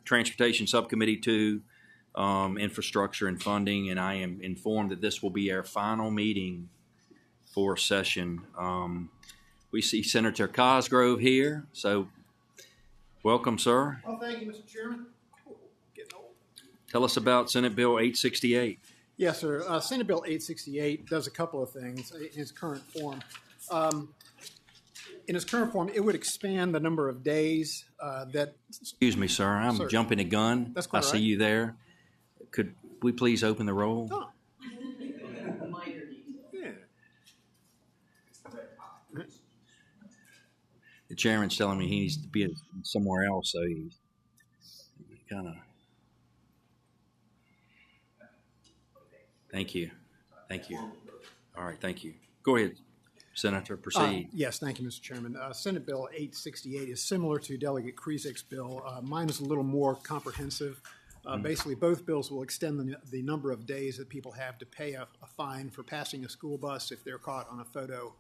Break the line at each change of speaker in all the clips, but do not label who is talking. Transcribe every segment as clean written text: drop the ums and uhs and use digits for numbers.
Transportation Subcommittee 2, Infrastructure and Funding, and I am informed that this will be our final meeting for session. We see Senator Cosgrove here, so welcome, sir.
Well, thank you, Mr. Chairman. Getting old.
Tell us about Senate Bill 868.
Yes, sir. Senate Bill 868 does a couple of things in its current form. In its current form, it would expand the number of days that...
Excuse me, sir. I'm jumping a gun.
That's quite
I
right.
see you there. Could we please open the roll?
Oh. Yeah.
The chairman's telling me he needs to be somewhere else, so he kind of... Thank you. Thank you. All right, thank you. Go ahead, Senator, proceed.
Yes, thank you, Mr. Chairman. Senate Bill 868 is similar to Delegate Krizek's bill. Mine is a little more comprehensive. Basically, both bills will extend the number of days that people have to pay a fine for passing a school bus if they're caught on a photo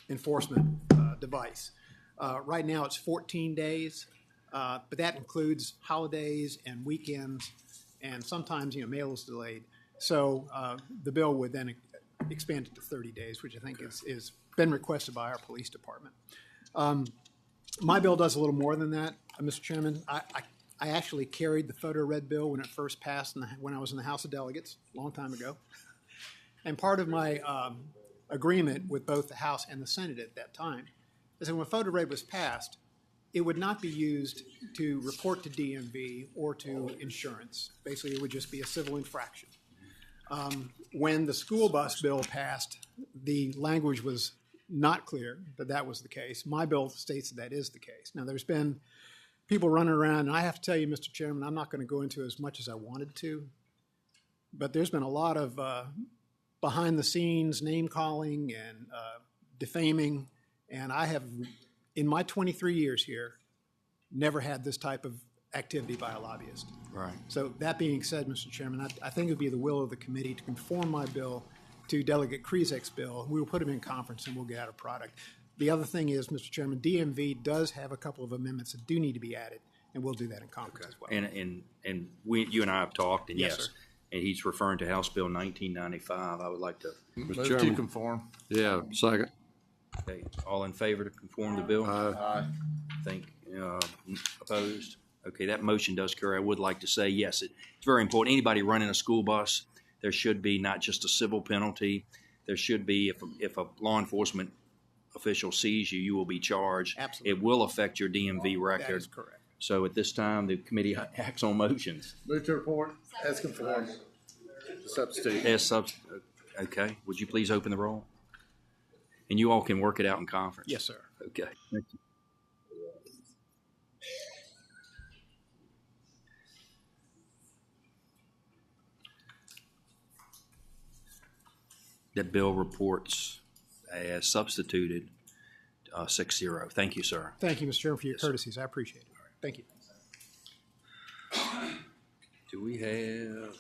enforcement device. Right now, it's 14 days, but that includes holidays and weekends, and sometimes mail is delayed. So the bill would then expand it to 30 days, which I think is been requested by our police department. My bill does a little more than that, Mr. Chairman. I actually carried the photo red bill when it first passed when I was in the House of Delegates a long time ago. And part of my agreement with both the House and the Senate at that time is that when photo red was passed, it would not be used to report to DMV or to insurance. Basically, it would just be a civil infraction. When the school bus bill passed, the language was not clear that that was the case. My bill states that is the case. Now, there's been people running around, and I have to tell you, Mr. Chairman, I'm not going to go into as much as I wanted to, but there's been a lot of behind-the-scenes name-calling and defaming, and I have, in my 23 years here, never had this type of activity by a lobbyist.
Right.
So that being said, Mr. Chairman, I think it would be the will of the committee to conform my bill to Delegate Krizek's bill. We will put them in conference and we'll get out a product. The other thing is, Mr. Chairman, DMV does have a couple of amendments that do need to be added, and we'll do that in conference as well.
And you and I have talked, and yes,
sir.
And he's referring to House Bill 1995. I would like to...
Move to conform.
Yeah, second.
Okay, all in favor to conform the bill?
Aye.
Opposed? Okay, that motion does carry. I would like to say, yes, it's very important. Anybody running a school bus, there should be not just a civil penalty. There should be, if a law enforcement official sees you, you will be charged.
Absolutely.
It will affect your DMV record.
That is correct.
So at this time, the committee acts on motions.
Move to report as conformed. Substitute.
Okay, would you please open the roll? And you all can work it out in conference.
Yes, sir.
Okay. Thank you. That bill reports as substituted 6-0. Thank you, sir.
Thank you, Mr. Chairman, for your courtesies. I appreciate it. Thank you.
Do we have...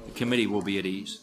The committee will be at ease.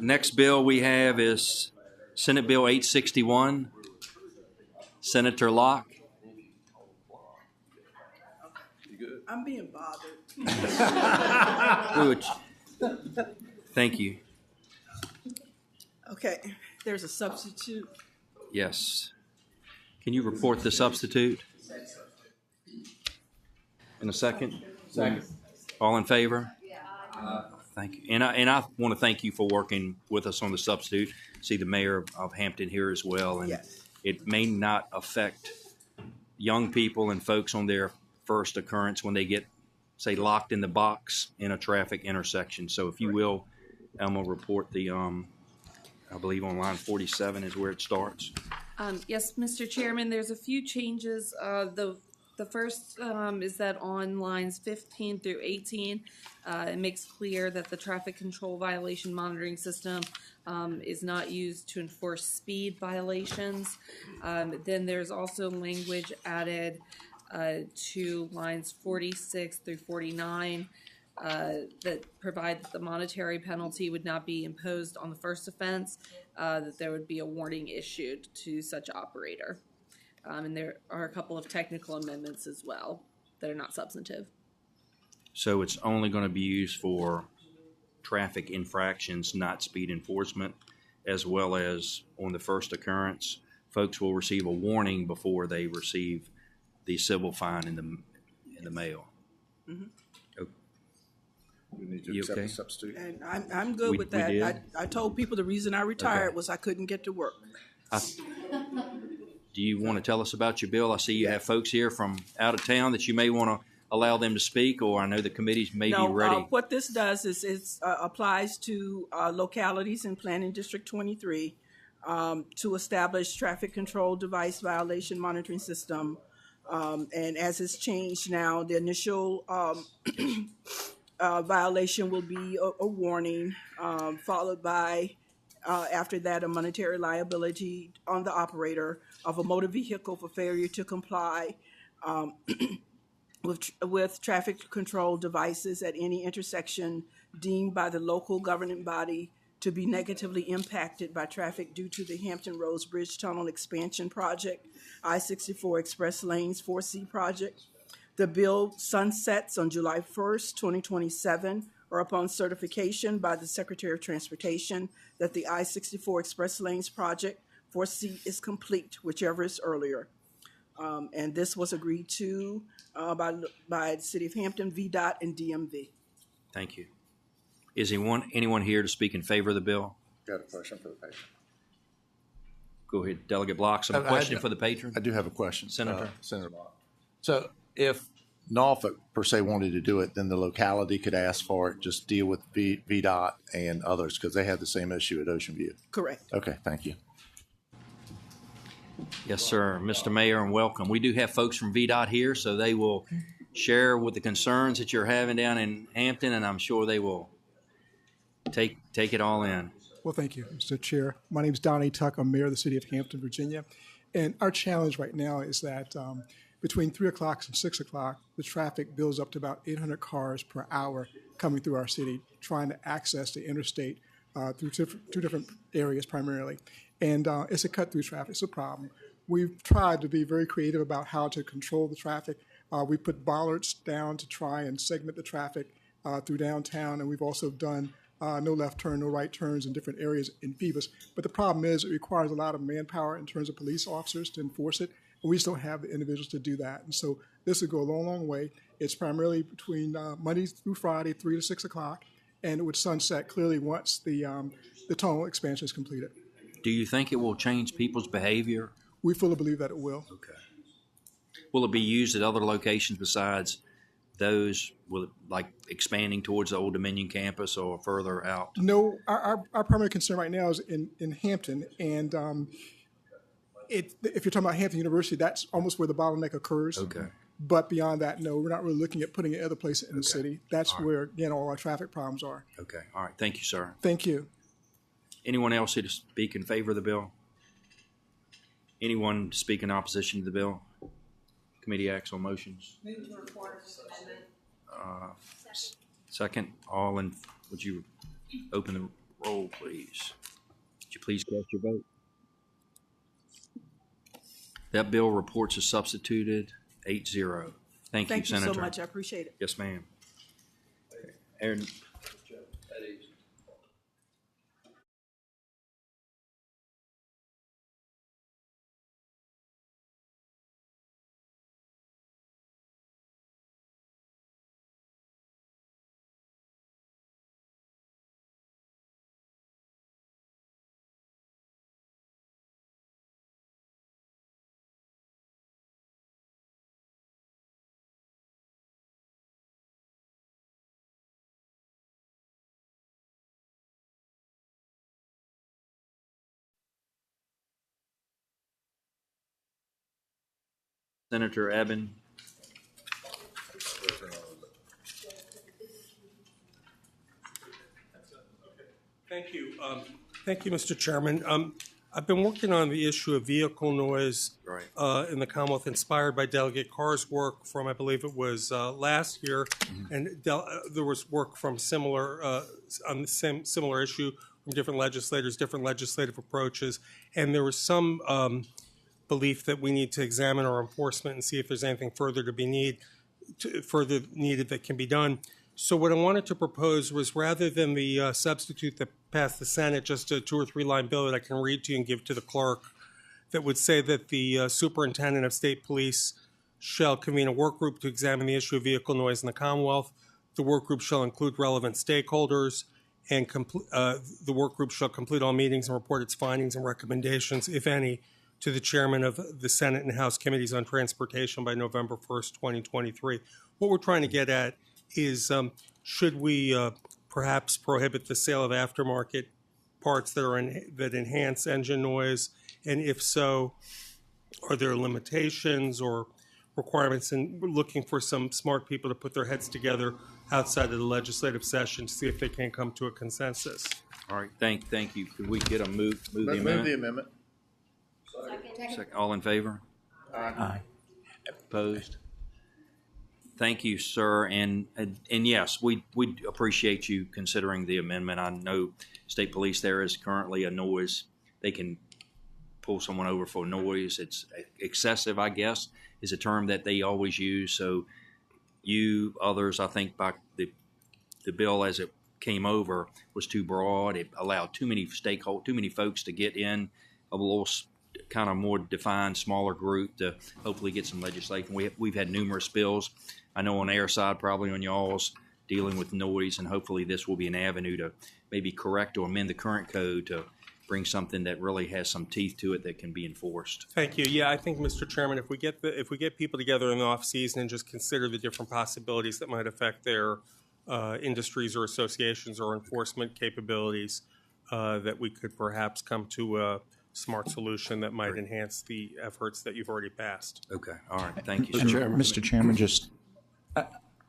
Next bill we have is Senate Bill 861. Senator Locke.
I'm being bothered.
Thank you.
Okay, there's a substitute.
Yes. Can you report the substitute? In a second? Second. All in favor? Thank you. And I want to thank you for working with us on the substitute. See the mayor of Hampton here as well. And
Yes.
it may not affect young people and folks on their first occurrence when they get, say, locked in the box in a traffic intersection. So if you will, Elma, report the, I believe on line 47 is where it starts.
Yes, Mr. Chairman, there's a few changes. The first is that on lines 15 through 18, it makes clear that the traffic control violation monitoring system is not used to enforce speed violations. Then there's also language added to lines 46 through 49 that provide that the monetary penalty would not be imposed on the first offense, that there would be a warning issued to such operator. And there are a couple of technical amendments as well that are not substantive.
So it's only going to be used for traffic infractions, not speed enforcement, as well as on the first occurrence, folks will receive a warning before they receive the civil fine in the mail.
Mm-hmm.
Okay.
We need to
You
accept
okay?
the substitute.
And I'm good
We
with that.
did?
I told people the reason I retired
Okay.
was I couldn't get to work.
Do you want to tell us about your bill? I see you have folks here from out of town that you may want to allow them to speak, or I know the committees may be ready.
What this does is it applies to localities in Planning District 23 to establish traffic control device violation monitoring system. And as it's changed now, the initial violation will be a warning, followed by, after that, a monetary liability on the operator of a motor vehicle for failure to comply with traffic control devices at any intersection deemed by the local governing body to be negatively impacted by traffic due to the Hampton Roads Bridge Tunnel Expansion Project, I-64 Express Lanes 4C project. The bill sunsets on July 1st, 2027, or upon certification by the Secretary of Transportation that the I-64 Express Lanes project 4C is complete, whichever is earlier. And this was agreed to by the City of Hampton, VDOT, and DMV.
Thank you. Is anyone here to speak in favor of the bill?
Got a question for the patron.
Go ahead, Delegate Block. Some question for the patron?
I do have a question.
Senator.
Senator Block. So if Norfolk per se wanted to do it, then the locality could ask for it, just deal with VDOT and others because they have the same issue at Ocean View.
Correct.
Okay, thank you.
Yes, sir. Mr. Mayor, and welcome. We do have folks from VDOT here, so they will share with the concerns that you're having down in Hampton, and I'm sure they will take it all in.
Well, thank you, Mr. Chair. My name is Donnie Tuck. I'm mayor of the city of Hampton, Virginia. And our challenge right now is that between 3 o'clock and 6 o'clock, the traffic builds up to about 800 cars per hour coming through our city, trying to access the interstate through two different areas primarily. And it's a cut-through traffic. It's a problem. We've tried to be very creative about how to control the traffic. We put bollards down to try and segment the traffic through downtown, and we've also done no left turn, no right turns in different areas in Phoebus. But the problem is it requires a lot of manpower in terms of police officers to enforce it, and we just don't have the individuals to do that. And so this would go a long, long way. It's primarily between Monday through Friday, 3 to 6 o'clock, and it would sunset clearly once the tunnel expansion is completed.
Do you think it will change people's behavior?
We fully believe that it will.
Okay. Will it be used at other locations besides those? Will it, like, expanding towards the Old Dominion campus or further out?
No, our primary concern right now is in Hampton, and if you're talking about Hampton University, that's almost where the bottleneck occurs.
Okay.
But beyond that, no, we're not really looking at putting it other places in the city. That's where, again, all our traffic problems are.
Okay. All right. Thank you, sir.
Thank you.
Anyone else here to speak in favor of the bill? Anyone to speak in opposition to the bill? Committee acts on motions.
Move to report amendment.
Second, would you open the roll, please. Would you please cast your vote? That bill reports as substituted, 8-0. Thank you,
Thank you
Senator.
so much. I appreciate it.
Yes, ma'am. Aaron. Senator Abbott.
Thank you. Thank you, Mr. Chairman. I've been working on the issue of vehicle noise in the Commonwealth, inspired by Delegate Carr's work from, I believe it was last year, and there was work from similar on the similar issue from different legislators, different legislative approaches, and there was some belief that we need to examine our enforcement and see if there's anything further needed that can be done. So what I wanted to propose was, rather than the substitute that passed the Senate, just a 2 or 3 line bill that I can read to you and give to the clerk, that would say that the superintendent of state police shall convene a work group to examine the issue of vehicle noise in the Commonwealth. The work group shall include relevant stakeholders, and the work group shall complete all meetings and report its findings and recommendations, if any, to the chairman of the Senate and House Committees on Transportation by November 1st, 2023. What we're trying to get at is, should we perhaps prohibit the sale of aftermarket parts that enhance engine noise, and if so, are there limitations or requirements? And we're looking for some smart people to put their heads together outside of the legislative session to see if they can come to a consensus.
All right, thank you. Could we get a move the amendment?
Move the amendment.
Second. All in favor?
Aye.
Opposed? Thank you, sir. And yes, we appreciate you considering the amendment. I know state police, there is currently a noise. They can pull someone over for noise. It's excessive, I guess, is a term that they always use. So you, others, I think by the bill as it came over was too broad. It allowed too many folks to get in a little kind of more defined, smaller group to hopefully get some legislation. We've had numerous bills. I know on our side, probably on y'all's, dealing with noise, and hopefully this will be an avenue to maybe correct or amend the current code to bring something that really has some teeth to it that can be enforced.
Thank you. Yeah, I think, Mr. Chairman, if we get people together in the off season and just consider the different possibilities that might affect their industries or associations or enforcement capabilities, that we could perhaps come to a smart solution that might enhance the efforts that you've already passed.
Okay. All right. Thank you,
sir. Mr. Chairman, just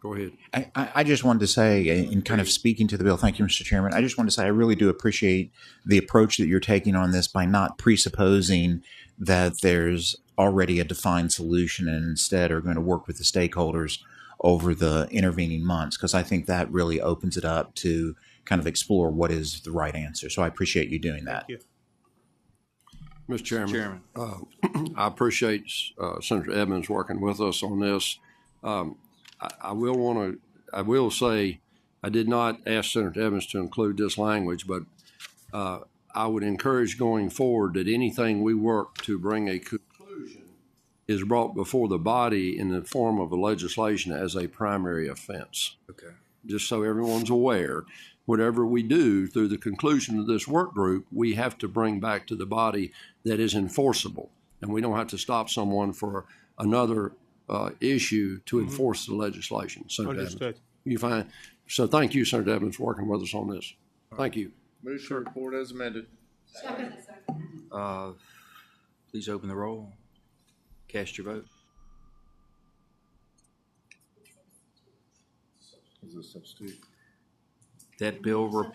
go ahead.
I just wanted to say, in kind of speaking to the bill, thank you, Mr. Chairman. I just wanted to say I really do appreciate the approach that you're taking on this by not presupposing that there's already a defined solution and instead are going to work with the stakeholders over the intervening months, because I think that really opens it up to kind of explore what is the right answer. So I appreciate you doing that.
Thank you.
Mr. Chairman, I appreciate Senator Edmonds working with us on this. I will say I did not ask Senator Edmonds to include this language, but I would encourage going forward that anything we work to bring a conclusion is brought before the body in the form of a legislation as a primary offense.
Okay.
Just so everyone's aware, whatever we do through the conclusion of this work group, we have to bring back to the body that is enforceable. And we don't have to stop someone for another issue to enforce the legislation. Senator
Understood.
Evans, you find. So thank you, Senator Evans, for working with us on this. Thank you.
Move to report as amended.
Please open the roll. Cast your vote.
Is this substitute?
That bill,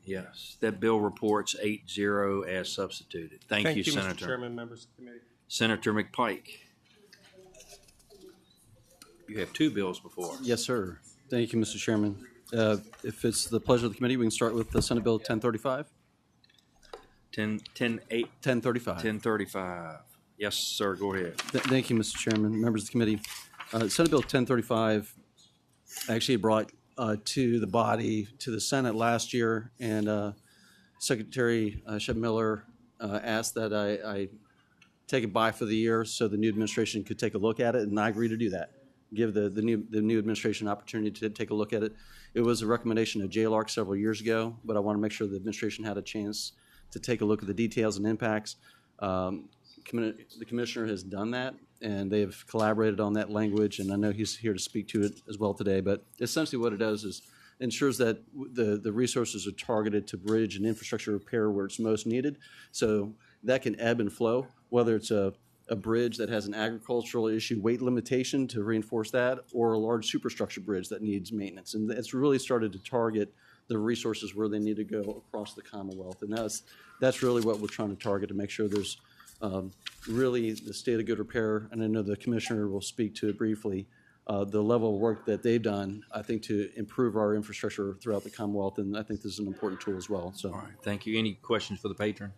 yes, that bill reports 8-0 as substituted. Thank you, Senator.
Mr. Chairman, members of the committee.
Senator McPike. You have 2 bills before us.
Yes, sir. Thank you, Mr. Chairman. If it's the pleasure of the committee, we can start with the Senate Bill 1035. 1035.
1035. Yes, sir. Go ahead.
Thank you, Mr. Chairman, members of the committee. Senate Bill 1035 actually brought to the body, to the Senate last year, and Secretary Shep Miller asked that I take it by for the year so the new administration could take a look at it, and I agree to do that. Give the new administration an opportunity to take a look at it. It was a recommendation of JLARC several years ago, but I want to make sure the administration had a chance to take a look at the details and impacts. The commissioner has done that, and they have collaborated on that language, and I know he's here to speak to it as well today. But essentially what it does is ensures that the resources are targeted to bridge and infrastructure repair where it's most needed. So that can ebb and flow, whether it's a bridge that has an agricultural issue weight limitation to reinforce that, or a large superstructure bridge that needs maintenance. And it's really started to target the resources where they need to go across the Commonwealth. And that's really what we're trying to target, to make sure there's really the state of good repair. And I know the commissioner will speak to it briefly. The level of work that they've done, I think, to improve our infrastructure throughout the Commonwealth, and I think this is an important tool as well. So,
all right, thank you. Any questions for the patron?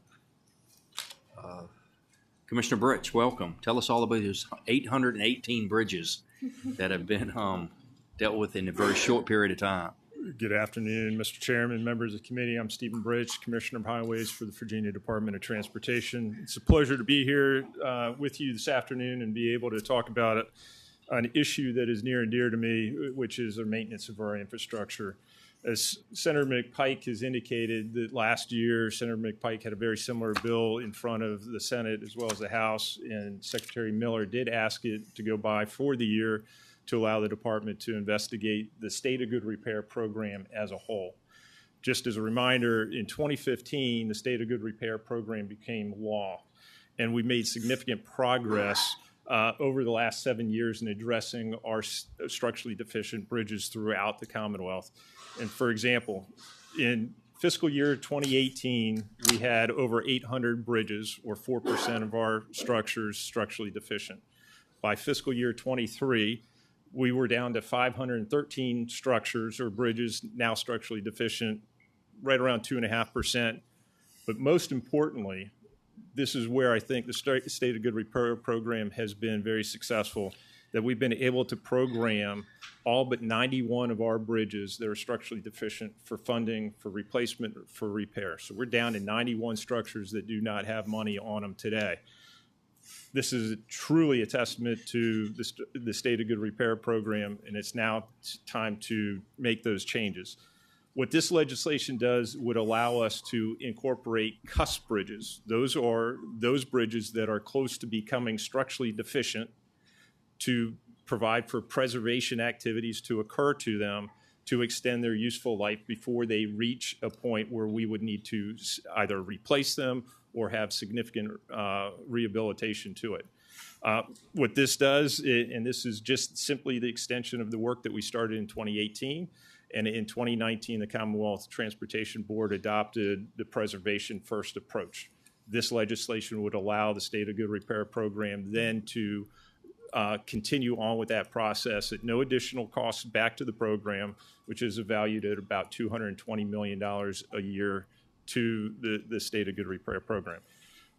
Commissioner Britch, welcome. Tell us all about those 818 bridges that have been dealt with in a very short period of time.
Good afternoon, Mr. Chairman, members of the committee. I'm Stephen Bridge, Commissioner of Highways for the Virginia Department of Transportation. It's a pleasure to be here with you this afternoon and be able to talk about an issue that is near and dear to me, which is the maintenance of our infrastructure. As Senator McPike has indicated, that last year Senator McPike had a very similar bill in front of the Senate as well as the House, and Secretary Miller did ask it to go by for the year to allow the department to investigate the State of Good Repair program as a whole. Just as a reminder, in 2015, the State of Good Repair program became law, and we made significant progress over the last 7 years in addressing our structurally deficient bridges throughout the Commonwealth. And for example, in fiscal year 2018, we had over 800 bridges, or 4% of our structures, structurally deficient. By fiscal year 23, we were down to 513 structures or bridges now structurally deficient, right around 2.5%. But most importantly, this is where I think the State of Good Repair program has been very successful, that we've been able to program all but 91 of our bridges that are structurally deficient for funding, for replacement, for repair. So we're down to 91 structures that do not have money on them today. This is truly a testament to the State of Good Repair program, and it's now time to make those changes. What this legislation does would allow us to incorporate cusp bridges. Those are those bridges that are close to becoming structurally deficient, to provide for preservation activities to occur to them to extend their useful life before they reach a point where we would need to either replace them or have significant rehabilitation to it. What this does, and this is just simply the extension of the work that we started in 2018, and in 2019, the Commonwealth Transportation Board adopted the preservation first approach. This legislation would allow the State of Good Repair program then to continue on with that process at no additional cost back to the program, which is valued at about $220 million a year to the State of Good Repair program.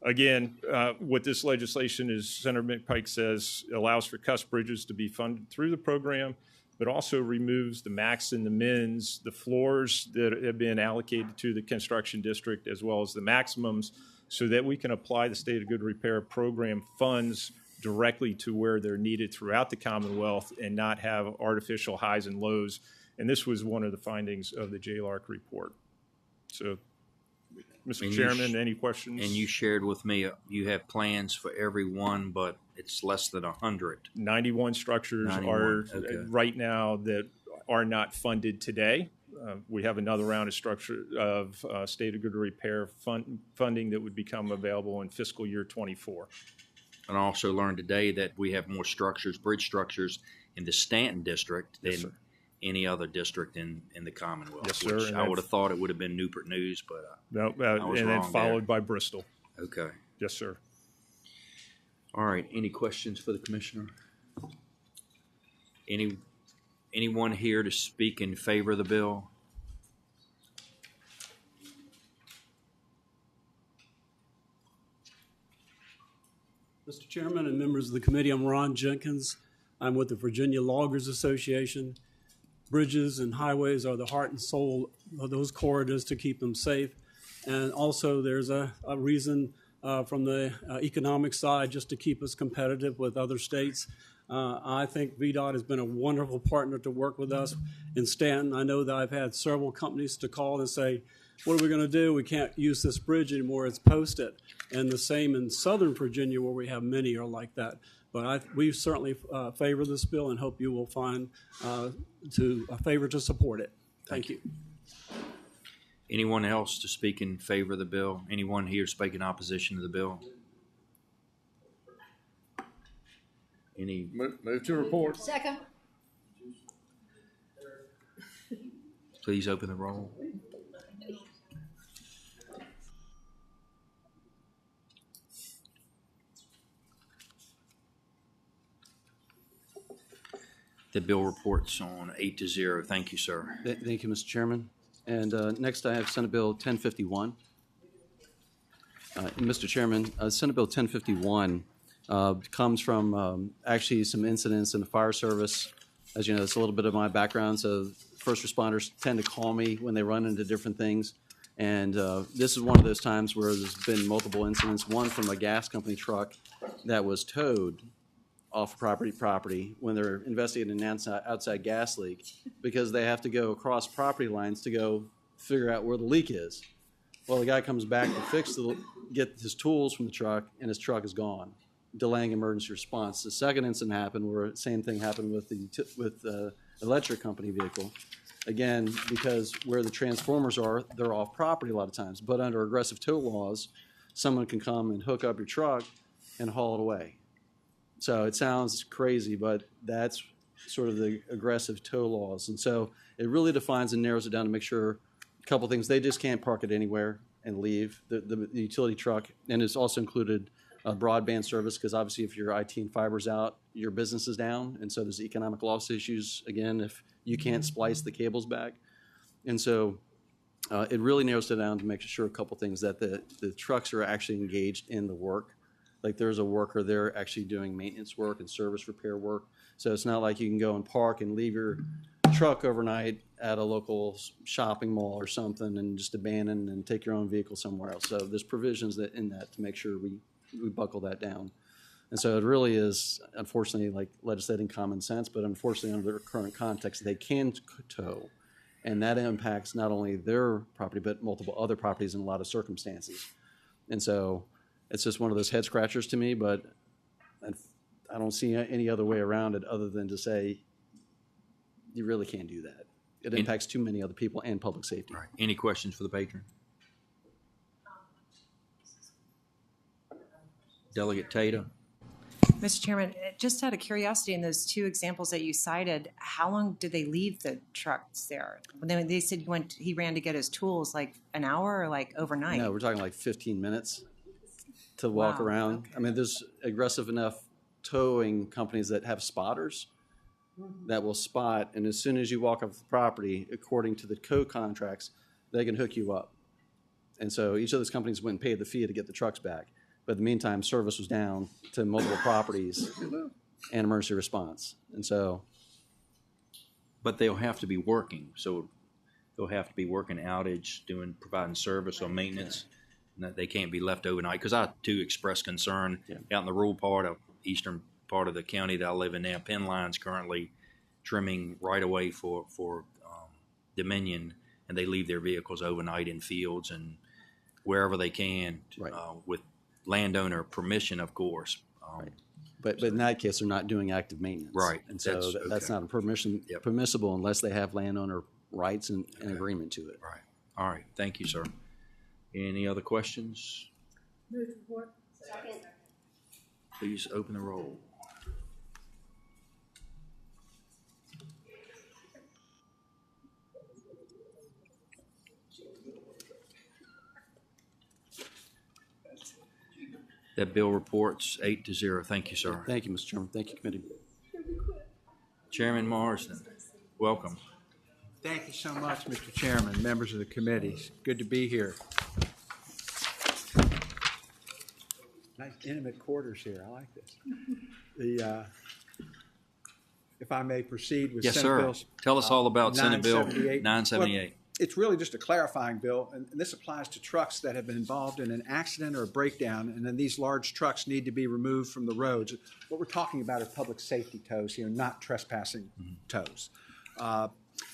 Again, what this legislation is, Senator McPike says, allows for cusp bridges to be funded through the program, but also removes the max and the mins, the floors that have been allocated to the construction district, as well as the maximums, so that we can apply the State of Good Repair program funds directly to where they're needed throughout the Commonwealth and not have artificial highs and lows. And this was one of the findings of the JLARC report. So, Mr. Chairman, any questions?
And you shared with me you have plans for every one, but it's less than 100.
91 structures
91,
are
okay.
Right now that are not funded today. We have another round of State of Good Repair funding that would become available in fiscal year 24.
And I also learned today that we have more structures, bridge structures, in the Stanton district than any other district in the Commonwealth.
Yes, sir.
Which I would have thought it would have been Newport News, but
no,
I was
and then
wrong
followed
there.
by Bristol.
Okay.
Yes, sir.
All right. Any questions for the commissioner? Anyone here to speak in favor of the bill?
Mr. Chairman and members of the committee, I'm Ron Jenkins. I'm with the Virginia Loggers Association. Bridges and highways are the heart and soul of those corridors to keep them safe. And also there's a reason from the economic side just to keep us competitive with other states. I think VDOT has been a wonderful partner to work with us in Stanton. I know that I've had several companies to call and say, what are we going to do? We can't use this bridge anymore. It's posted. And the same in Southern Virginia, where we have many are like that. But we certainly favor this bill and hope you will find a favor to support it. Thank you.
Anyone else to speak in favor of the bill? Anyone here speak in opposition to the bill? Any?
Move to report.
Second.
Please open the roll. The bill reports on 8-0. Thank you, sir.
Thank you, Mr. Chairman. And next I have Senate Bill 1051. Mr. Chairman, Senate Bill 1051 comes from actually some incidents in the fire service. As you know, it's a little bit of my background, so first responders tend to call me when they run into different things. And this is one of those times where there's been multiple incidents, one from a gas company truck that was towed off property when they're investigating an outside gas leak, because they have to go across property lines to go figure out where the leak is. Well, the guy comes back to get his tools from the truck, and his truck is gone, delaying emergency response. The second incident happened where the same thing happened with the electric company vehicle. Again, because where the transformers are, they're off property a lot of times. But under aggressive tow laws, someone can come and hook up your truck and haul it away. So it sounds crazy, but that's sort of the aggressive tow laws. And so it really defines and narrows it down to make sure a couple things. They just can't park it anywhere and leave the utility truck. And it's also included broadband service, because obviously if your IT and fiber's out, your business is down. And so there's economic loss issues, again, if you can't splice the cables back. And so it really narrows it down to make sure a couple things, that the trucks are actually engaged in the work. Like there's a worker there actually doing maintenance work and service repair work. So it's not like you can go and park and leave your truck overnight at a local shopping mall or something and just abandon and take your own vehicle somewhere else. So there's provisions in that to make sure we buckle that down. And so it really is, unfortunately, like legislating common sense, but unfortunately under their current context, they can tow. And that impacts not only their property, but multiple other properties in a lot of circumstances. And so it's just one of those head scratchers to me, but I don't see any other way around it other than to say you really can't do that. It impacts too many other people and public safety.
Right. Any questions for the patron? Delegate Tata.
Mr. Chairman, just out of curiosity, in those two examples that you cited, how long did they leave the trucks there? When they said he ran to get his tools, like an hour or like overnight?
No, we're talking like 15 minutes to walk around. Okay. I mean, there's aggressive enough towing companies that have spotters that will spot, and as soon as you walk off the property, according to the co-contracts, they can hook you up. And so each of those companies went and paid the fee to get the trucks back. But in the meantime, service was down to multiple properties and emergency response. And so.
But they'll have to be working. So they'll have to be working outage, providing service or maintenance. And that they can't be left overnight. Because I, too, express concern out in the rural part of eastern part of the county that I live in now. Penn Line's currently trimming right away for Dominion, and they leave their vehicles overnight in fields and wherever they can, with landowner permission, of course.
Right. But in that case, they're not doing active maintenance.
Right.
And so that's not permissible unless they have landowner rights and agreement to it.
Right. All right. Thank you, sir. Any other questions?
Move to report. Second.
Please open the roll. That bill reports 8-0. Thank you, sir.
Thank you, Mr. Chairman. Thank you, committee.
Chairman Marsden. Welcome.
Thank you so much, Mr. Chairman, members of the committee. Good to be here. Nice intimate quarters here. I like this. If I may proceed with
Yes,
Senate
sir.
bills.
Tell us all about Senate Bill
978.
978.
Well, it's really just a clarifying bill, and this applies to trucks that have been involved in an accident or a breakdown, and then these large trucks need to be removed from the roads. What we're talking about are public safety tows here, not trespassing tows.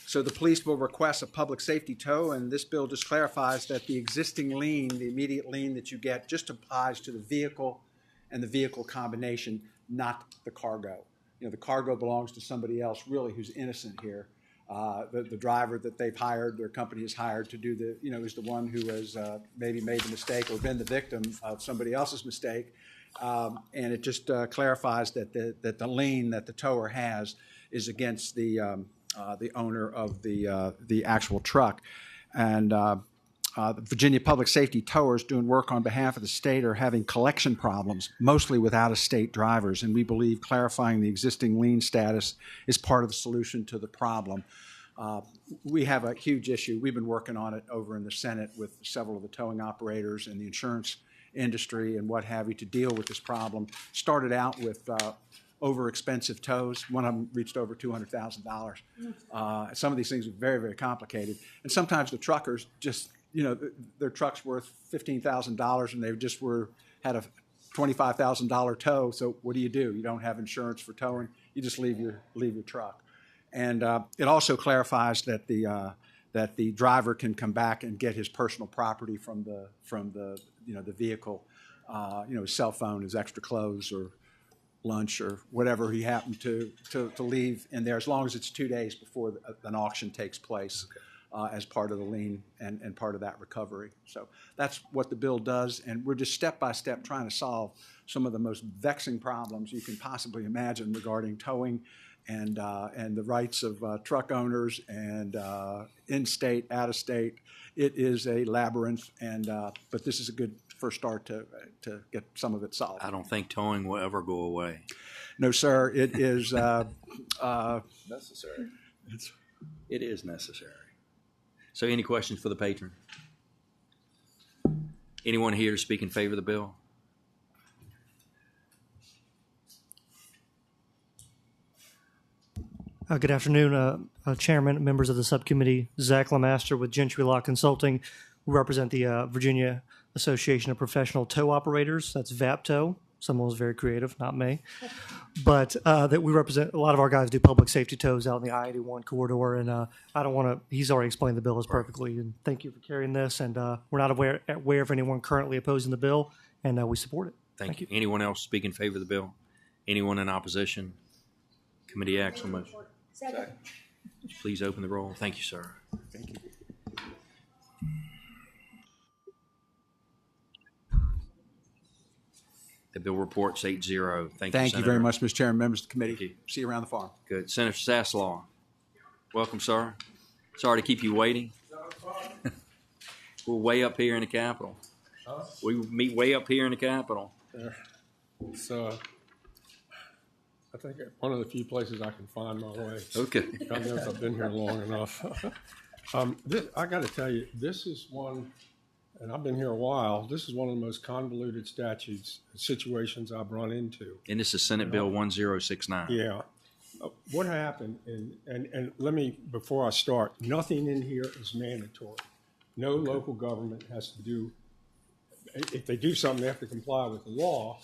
So the police will request a public safety tow, and this bill just clarifies that the existing lien, the immediate lien that you get, just applies to the vehicle and the vehicle combination, not the cargo. You know, the cargo belongs to somebody else, really, who's innocent here. The driver that they've hired, their company has hired to do the, you know, is the one who has maybe made the mistake or been the victim of somebody else's mistake. And it just clarifies that the lien that the tower has is against the owner of the actual truck. And the Virginia Public Safety Towers doing work on behalf of the state are having collection problems, mostly with out-of-state drivers, and we believe clarifying the existing lien status is part of the solution to the problem. We have a huge issue. We've been working on it over in the Senate with several of the towing operators and the insurance industry and what have you to deal with this problem. Started out with over-expensive tows. One of them reached over $200,000. Some of these things are very, very complicated. And sometimes the truckers just, you know, their truck's worth $15,000 and they just had a $25,000 tow. So what do? You don't have insurance for towing. You just leave your truck. And it also clarifies that the driver can come back and get his personal property from the the vehicle, his cell phone, his extra clothes, or lunch, or whatever he happened to leave in there, as long as it's 2 days before an auction takes place. As part of the lien and part of that recovery. So that's what the bill does, and we're just step by step trying to solve some of the most vexing problems you can possibly imagine regarding towing and the rights of truck owners and in-state, out-of-state. It is a labyrinth, but this is a good first start to get some of it solved.
I don't think towing will ever go away.
No, sir. It is
necessary. It is necessary. So any questions for the patron? Anyone here to speak in favor of the bill?
Good afternoon, Chairman, members of the subcommittee. Zach Lemaster with Gentry Law Consulting. We represent the Virginia Association of Professional Tow Operators. That's VAPTO. Someone was very creative, not me. But that we represent, a lot of our guys do public safety tows out in the I-81 corridor, and I don't want to, he's already explained the bill as perfectly, and thank you for carrying this, and we're not aware of anyone currently opposing the bill, and we support it.
Thank you. Anyone else speak in favor of the bill? Anyone in opposition? Committee acts on motion. Second. Please open the roll. Thank you, sir.
Thank you.
The bill reports 8-0. Thank
you very much, Mr. Chairman, members of the committee. See you around the farm.
Good. Senator Sasslaw. Welcome, sir. Sorry to keep you waiting. We're way up here in the Capitol. We meet way up here in the Capitol.
So I think one of the few places I can find my way.
Okay.
God knows I've been here long enough. I got to tell you, this is one, and I've been here a while, this is one of the most convoluted situations I've run into.
And this is Senate Bill 1069.
Yeah. What happened, and let me, before I start, nothing in here is mandatory. No local government has to do, if they do something, they have to comply with the law,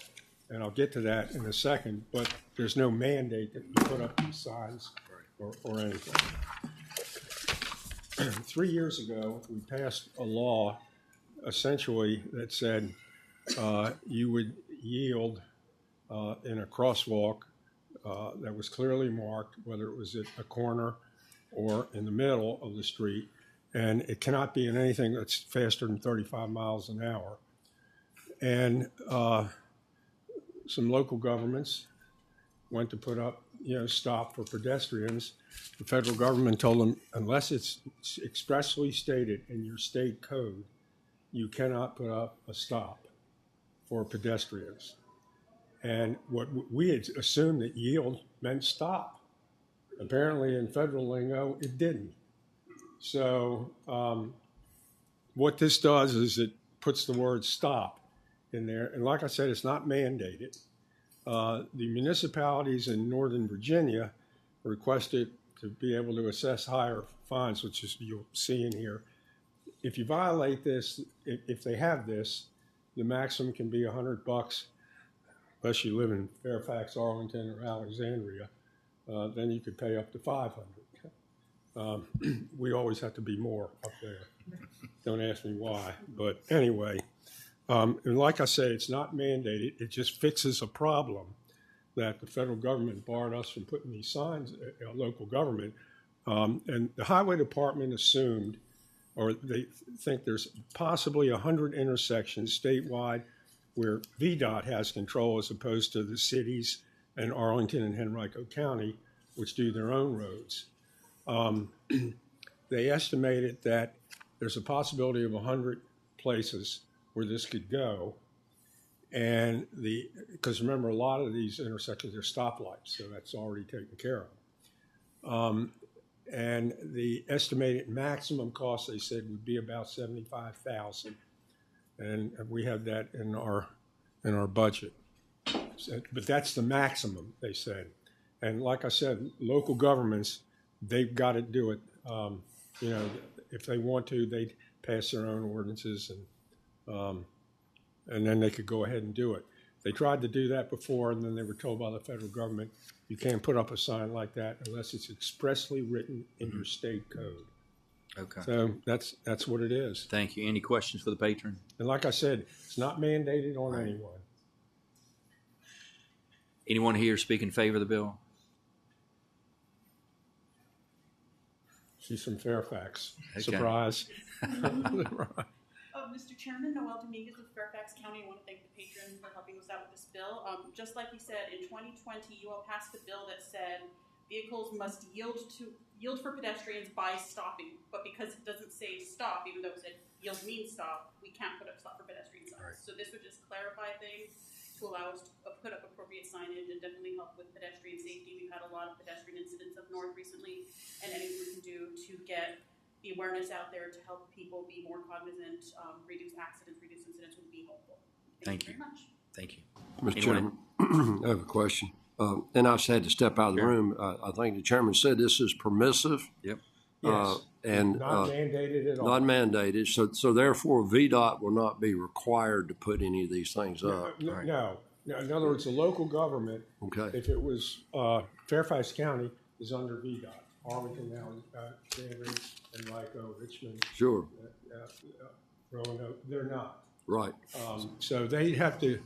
and I'll get to that in a second, but there's no mandate that you put up these signs or anything. 3 years ago, we passed a law essentially that said you would yield in a crosswalk that was clearly marked, whether it was at a corner or in the middle of the street, and it cannot be in anything that's faster than 35 miles an hour. And some local governments went to put up, stop for pedestrians. The federal government told them, unless it's expressly stated in your state code, you cannot put up a stop for pedestrians. And what we had assumed that yield meant stop. Apparently, in federal lingo, it didn't. So what this does is it puts the word stop in there. And like I said, it's not mandated. The municipalities in Northern Virginia requested to be able to assess higher fines, which is you'll see in here. If you violate this, if they have this, the maximum can be $100, unless you live in Fairfax, Arlington, or Alexandria. Then you could pay up to $500. We always have to be more up there. Don't ask me why, but anyway. And like I say, it's not mandated. It just fixes a problem that the federal government barred us from putting these signs, local government. And the highway department assumed, or they think there's possibly 100 intersections statewide where VDOT has control as opposed to the cities and Arlington and Henrico County, which do their own roads. They estimated that there's a possibility of 100 places where this could go. And because remember, a lot of these intersections are stoplights, so that's already taken care of. And the estimated maximum cost, they said, would be about $75,000, and we have that in our budget. But that's the maximum, they said. And like I said, local governments, they've got to do it. You know, if they want to, they'd pass their own ordinances, and then they could go ahead and do it. They tried to do that before, and then they were told by the federal government, you can't put up a sign like that unless it's expressly written in your state code.
Okay.
So that's what it is.
Thank you. Any questions for the patron?
And like I said, it's not mandated on anyone.
Anyone here speak in favor of the bill?
She's from Fairfax.
Okay.
Surprise.
Mr. Chairman, Noel Dominguez with Fairfax County. I want to thank the patron for helping us out with this bill. Just like you said, in 2020, you all passed a bill that said vehicles must yield for pedestrians by stopping. But because it doesn't say stop, even though it said yield means stop, we can't put up stop for pedestrian signs. Right. So this would just clarify things to allow us to put up appropriate signage and definitely help with pedestrian safety. We've had a lot of pedestrian incidents up north recently, and anything we can do to get the awareness out there to help people be more cognizant, reduce accidents, reduce incidents would be helpful. Thank you very much.
Thank you.
Mr. Chairman, I have a question. And I just had to step out of the room. I think the chairman said this is permissive.
Yep.
Yes.
And
not mandated at all.
Not mandated. So therefore, VDOT will not be required to put any of these things up.
No. In other words, the local government, if it was Fairfax County, is under VDOT. Arlington, Alexandria, Henrico, Richmond.
Sure.
Roanoke, they're not.
Right.
So they have to,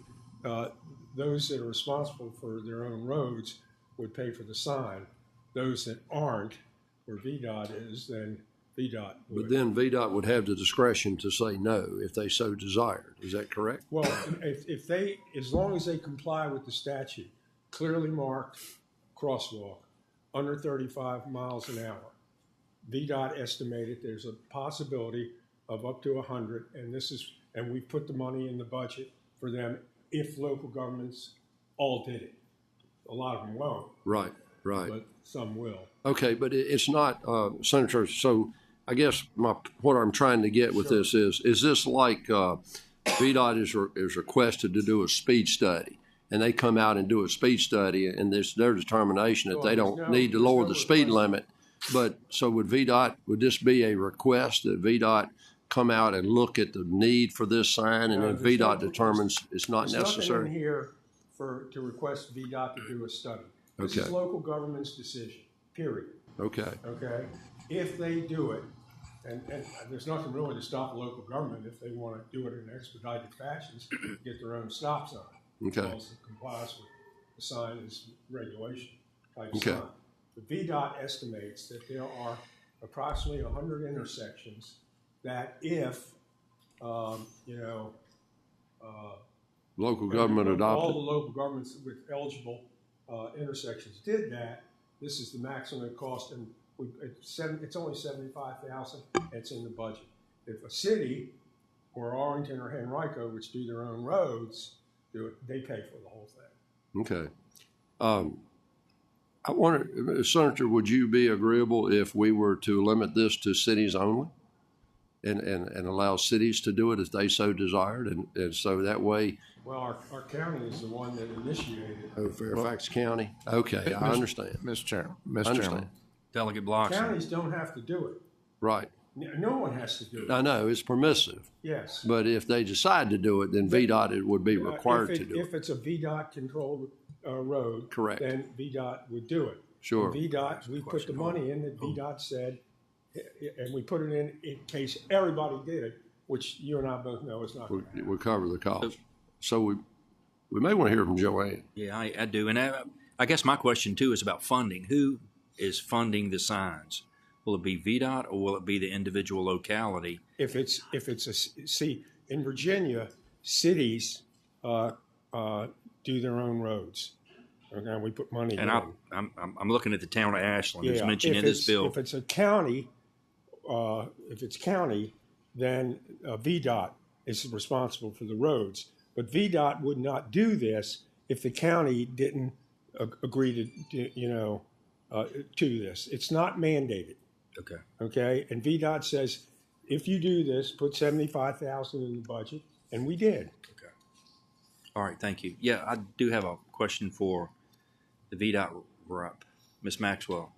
those that are responsible for their own roads would pay for the sign. Those that aren't, where VDOT is, then VDOT would.
But then VDOT would have the discretion to say no if they so desired. Is that correct?
Well, if they, as long as they comply with the statute, clearly marked crosswalk, under 35 miles an hour. VDOT estimated there's a possibility of up to 100, and we put the money in the budget for them if local governments all did it. A lot of them won't.
Right.
But some will.
Okay, but it's not, Senator, so I guess what I'm trying to get with this is this like VDOT is requested to do a speed study, and they come out and do a speed study, and there's their determination that they don't need to lower the speed limit. But so would this be a request that VDOT come out and look at the need for this sign, and then VDOT determines it's not necessary?
Nothing in here to request VDOT to do a study. This is local government's decision, period.
Okay.
If they do it, and there's nothing really to stop local government if they want to do it in expedited fashions, get their own stop sign.
Okay.
Because it complies with the sign's regulation type sign. The VDOT estimates that there are approximately 100 intersections that if,
local government adopted.
All the local governments with eligible intersections did that, this is the maximum cost, and it's only $75,000. It's in the budget. If a city or Arlington or Henrico, which do their own roads, do it, they pay for the whole thing.
Okay. I wonder, Senator, would you be agreeable if we were to limit this to cities only and allow cities to do it as they so desired? And so that way.
Well, our county is the one that initiated it.
Oh, Fairfax County? Okay, I understand.
Mr. Chairman.
Understand.
Delegate Blockson.
Counties don't have to do it.
Right.
No one has to do it.
I know, it's permissive.
Yes.
But if they decide to do it, then VDOT it would be required to do it.
If it's a VDOT controlled road.
Correct.
Then VDOT would do it.
Sure.
And VDOT, we put the money in that VDOT said, and we put it in case everybody did it, which you and I both know is not.
We'll cover the cost. So we may want to hear from Joanne.
Yeah, I do. And I guess my question, too, is about funding. Who is funding the signs? Will it be VDOT or will it be the individual locality?
If it's see, in Virginia, cities do their own roads. Okay, we put money
and
in.
I'm looking at the town of Ashland. It's mentioned in this bill.
If it's a county, then VDOT is responsible for the roads. But VDOT would not do this if the county didn't agree to this. It's not mandated.
Okay.
Okay. And VDOT says, if you do this, put $75,000 in the budget, and we did.
Okay. All right. Thank you. Yeah, I do have a question for the VDOT rep, Ms. Maxwell.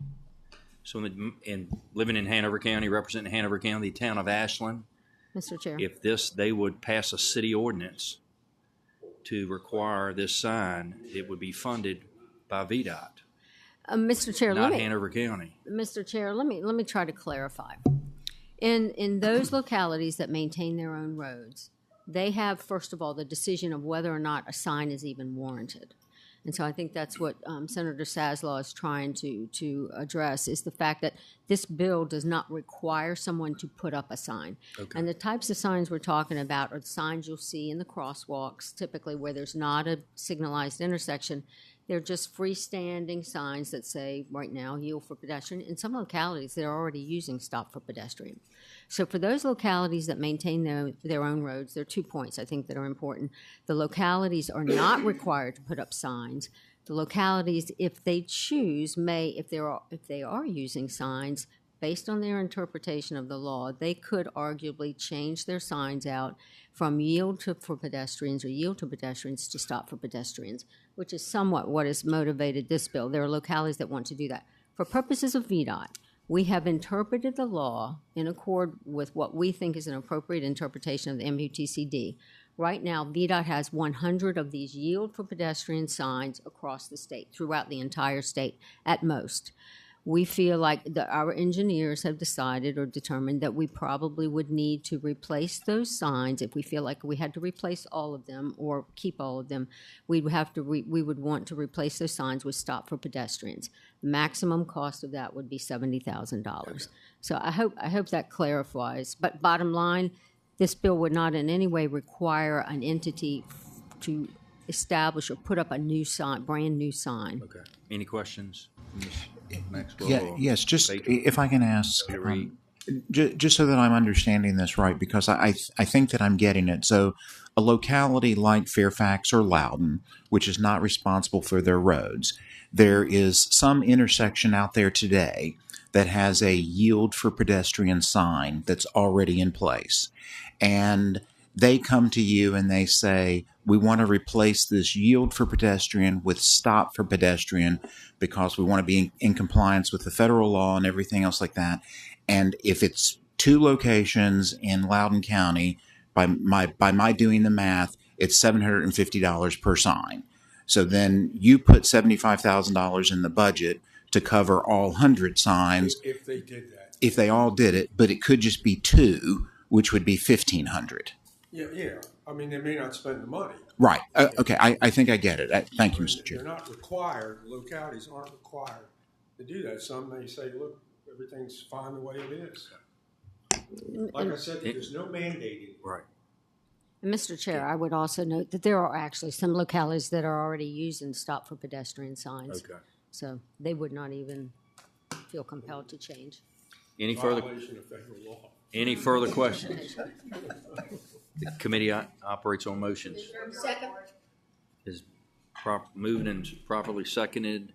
So, living in Hanover County, representing Hanover County, the town of Ashland,
Mr. Chair.
if they would pass a city ordinance to require this sign, it would be funded by VDOT.
Mr. Chair,
not Hanover County.
Mr. Chair, let me try to clarify. In those localities that maintain their own roads, they have, first of all, the decision of whether or not a sign is even warranted. And so I think that's what Senator Saslaw is trying to address, is the fact that this bill does not require someone to put up a sign. Okay. And the types of signs we're talking about are the signs you'll see in the crosswalks, typically where there's not a signalized intersection. They're just freestanding signs that say, right now, yield for pedestrian. In some localities, they're already using stop for pedestrian. So for those localities that maintain their own roads, there are 2 points I think that are important. The localities are not required to put up signs. The localities, if they choose, may, if they are using signs, based on their interpretation of the law, they could arguably change their signs out from yield for pedestrians or yield to pedestrians to stop for pedestrians, which is somewhat what has motivated this bill. There are localities that want to do that. For purposes of VDOT, we have interpreted the law in accord with what we think is an appropriate interpretation of the MUTCD. Right now, VDOT has 100 of these yield for pedestrian signs across the state, throughout the entire state at most. We feel like our engineers have decided or determined that we probably would need to replace those signs. If we feel like we had to replace all of them or keep all of them, we would want to replace those signs with stop for pedestrians. The maximum cost of that would be $70,000. So I hope that clarifies. But bottom line, this bill would not in any way require an entity to establish or put up a new sign, brand new sign.
Okay. Any questions?
Maxwell, yes, just if I can ask, just so that I'm understanding this right, because I think that I'm getting it. So a locality like Fairfax or Loudoun, which is not responsible for their roads, there is some intersection out there today that has a yield for pedestrian sign that's already in place. And they come to you and they say, we want to replace this yield for pedestrian with stop for pedestrian because we want to be in compliance with the federal law and everything else like that. And if it's 2 locations in Loudoun County, by my doing the math, it's $750 per sign. So then you put $75,000 in the budget to cover all 100 signs.
If they did that.
If they all did it, but it could just be 2, which would be $1,500.
Yeah. I mean, they may not spend the money.
Right. Okay. I think I get it. Thank you, Mr. Chair.
They're not required. Localities aren't required to do that. Some may say, look, everything's fine the way it is. Like I said, there's no mandating.
Right.
Mr. Chair, I would also note that there are actually some localities that are already using stop for pedestrian signs.
Okay.
So they would not even feel compelled to change.
Any further?
Violation of federal law.
Any further questions? The committee operates on motions.
Second.
Is moved and properly seconded.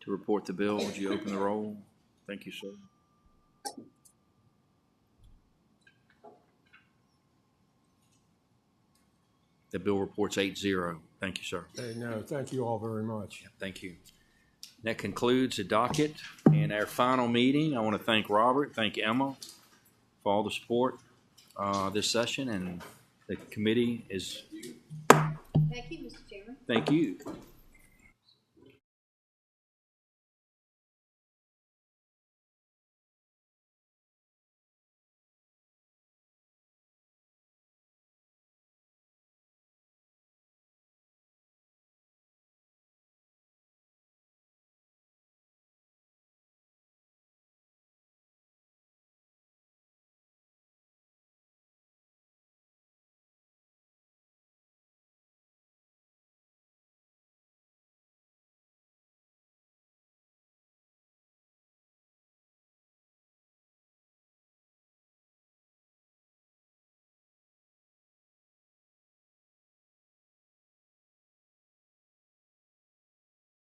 to report the bill. Would you open the roll? Thank you, sir. The bill reports 8-0. Thank you, sir.
No, thank you all very much.
Thank you. That concludes the docket and our final meeting. I want to thank Robert, thank Emma for all the support this session, and the committee is.
Thank you, Mr. Chairman.
Thank you.